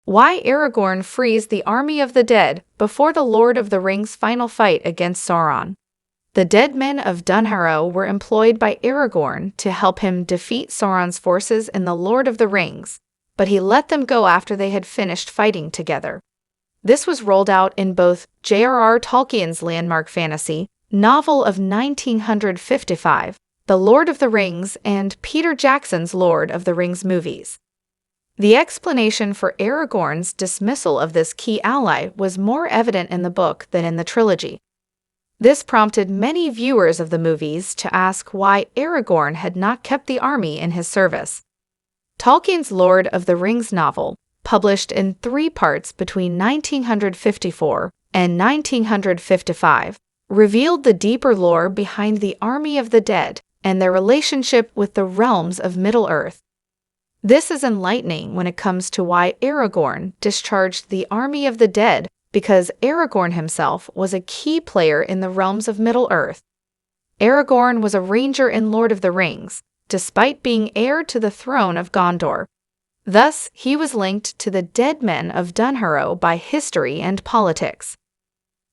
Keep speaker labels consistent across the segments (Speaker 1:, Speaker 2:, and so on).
Speaker 1: Why Aragorn frees the army of the dead before the Lord of the Rings' final fight against Sauron. The dead men of Dunharrow were employed by Aragorn to help him defeat Sauron's forces in the Lord of the Rings, but he let them go after they had finished fighting together. This was rolled out in both J.R.R. Tolkien's landmark fantasy novel of 1955, The Lord of the Rings, and Peter Jackson's Lord of the Rings movies. The explanation for Aragorn's dismissal of this key ally was more evident in the book than in the trilogy. This prompted many viewers of the movies to ask why Aragorn had not kept the army in his service. Tolkien's Lord of the Rings novel, published in 3 parts between 1954 and 1955, revealed the deeper lore behind the army of the dead and their relationship with the realms of Middle-earth. This is enlightening when it comes to why Aragorn discharged the army of the dead, because Aragorn himself was a key player in the realms of Middle-earth. Aragorn was a ranger in Lord of the Rings, despite being heir to the throne of Gondor. Thus, he was linked to the dead men of Dunharrow by history and politics.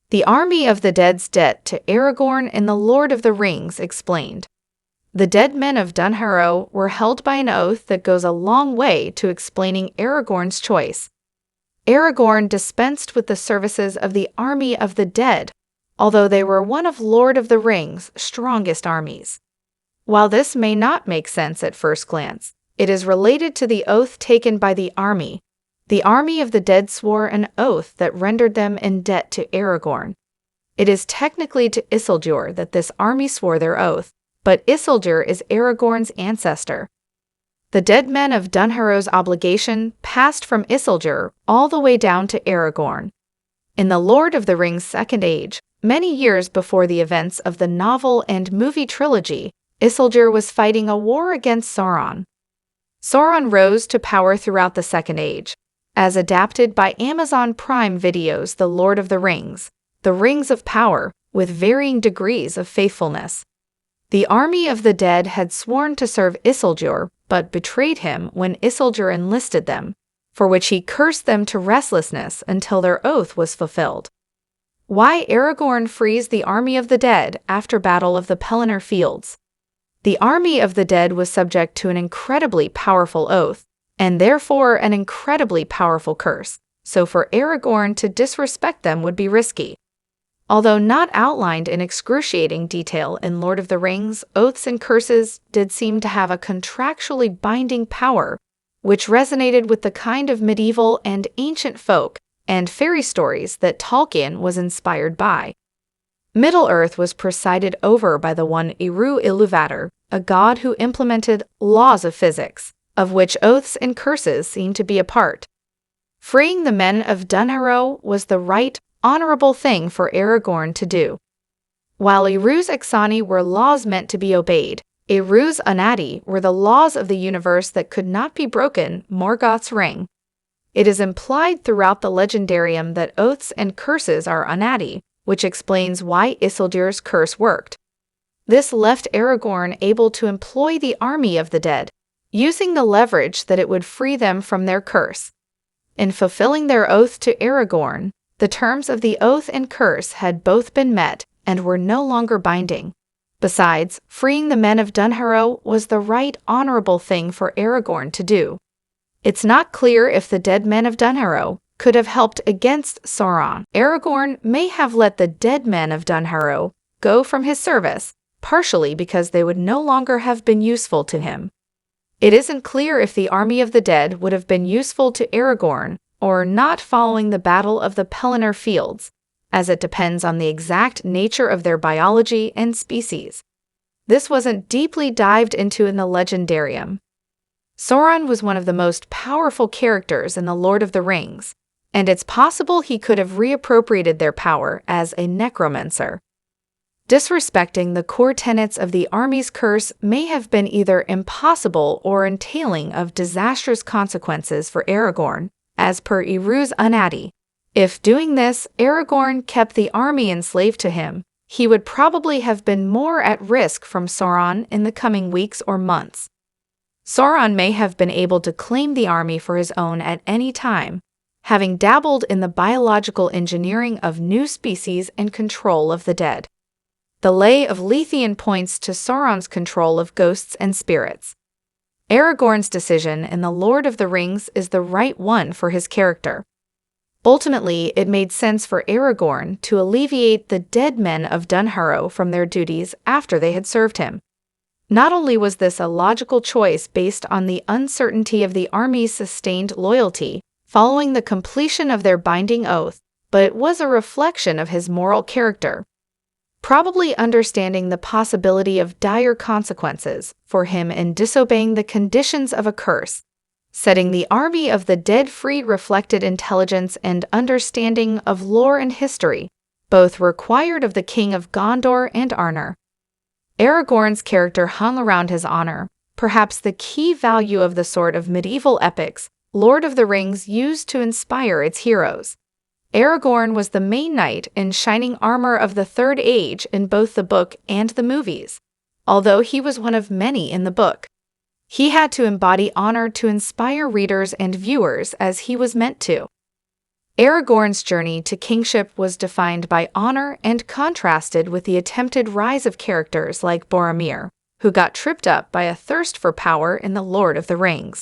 Speaker 1: The army of the dead's debt to Aragorn in the Lord of the Rings explained. The dead men of Dunharrow were held by an oath that goes a long way to explaining Aragorn's choice. Aragorn dispensed with the services of the army of the dead, although they were one of Lord of the Rings' strongest armies. While this may not make sense at first glance, it is related to the oath taken by the army. The army of the dead swore an oath that rendered them in debt to Aragorn. It is technically to Isildur that this army swore their oath, but Isildur is Aragorn's ancestor. The dead men of Dunharrow's obligation passed from Isildur all the way down to Aragorn. In the Lord of the Rings Second Age, many years before the events of the novel and movie trilogy, Isildur was fighting a war against Sauron. Sauron rose to power throughout the Second Age, as adapted by Amazon Prime Video's The Lord of the Rings, The Rings of Power, with varying degrees of faithfulness. The army of the dead had sworn to serve Isildur, but betrayed him when Isildur enlisted them, for which he cursed them to restlessness until their oath was fulfilled. Why Aragorn frees the army of the dead after Battle of the Pelennor Fields. The army of the dead was subject to an incredibly powerful oath, and therefore an incredibly powerful curse, so for Aragorn to disrespect them would be risky. Although not outlined in excruciating detail in Lord of the Rings, oaths and curses did seem to have a contractually binding power, which resonated with the kind of medieval and ancient folk and fairy stories that Tolkien was inspired by. Middle-earth was presided over by the one Eru Ilúvatar, a god who implemented laws of physics, of which oaths and curses seem to be a part. Freeing the men of Dunharrow was the right, honorable thing for Aragorn to do. While Eru's Exani were laws meant to be obeyed, Eru's Unadi were the laws of the universe that could not be broken, Morgoth's ring. It is implied throughout the legendarium that oaths and curses are Unadi, which explains why Isildur's curse worked. This left Aragorn able to employ the army of the dead, using the leverage that it would free them from their curse. In fulfilling their oath to Aragorn, the terms of the oath and curse had both been met and were no longer binding. Besides, freeing the men of Dunharrow was the right, honorable thing for Aragorn to do. It's not clear if the dead men of Dunharrow could have helped against Sauron. Aragorn may have let the dead men of Dunharrow go from his service, partially because they would no longer have been useful to him. It isn't clear if the army of the dead would have been useful to Aragorn or not following the Battle of the Pelennor Fields, as it depends on the exact nature of their biology and species. This wasn't deeply dived into in the legendarium. Sauron was one of the most powerful characters in The Lord of the Rings, and it's possible he could have reappropriated their power as a necromancer. Disrespecting the core tenets of the army's curse may have been either impossible or entailing of disastrous consequences for Aragorn, as per Eru's Unadi. If doing this, Aragorn kept the army enslaved to him, he would probably have been more at risk from Sauron in the coming weeks or months. Sauron may have been able to claim the army for his own at any time, having dabbled in the biological engineering of new species and control of the dead. The Lay of Lethien points to Sauron's control of ghosts and spirits. Aragorn's decision in The Lord of the Rings is the right one for his character. Ultimately, it made sense for Aragorn to alleviate the dead men of Dunharrow from their duties after they had served him. Not only was this a logical choice based on the uncertainty of the army's sustained loyalty following the completion of their binding oath, but it was a reflection of his moral character. Probably understanding the possibility of dire consequences for him in disobeying the conditions of a curse. Setting the army of the dead free reflected intelligence and understanding of lore and history, both required of the king of Gondor and Arnor. Aragorn's character hung around his honor, perhaps the key value of the sort of medieval epics Lord of the Rings used to inspire its heroes. Aragorn was the main knight in shining armor of the Third Age in both the book and the movies, although he was one of many in the book. He had to embody honor to inspire readers and viewers as he was meant to. Aragorn's journey to kingship was defined by honor and contrasted with the attempted rise of characters like Boromir, who got tripped up by a thirst for power in The Lord of the Rings.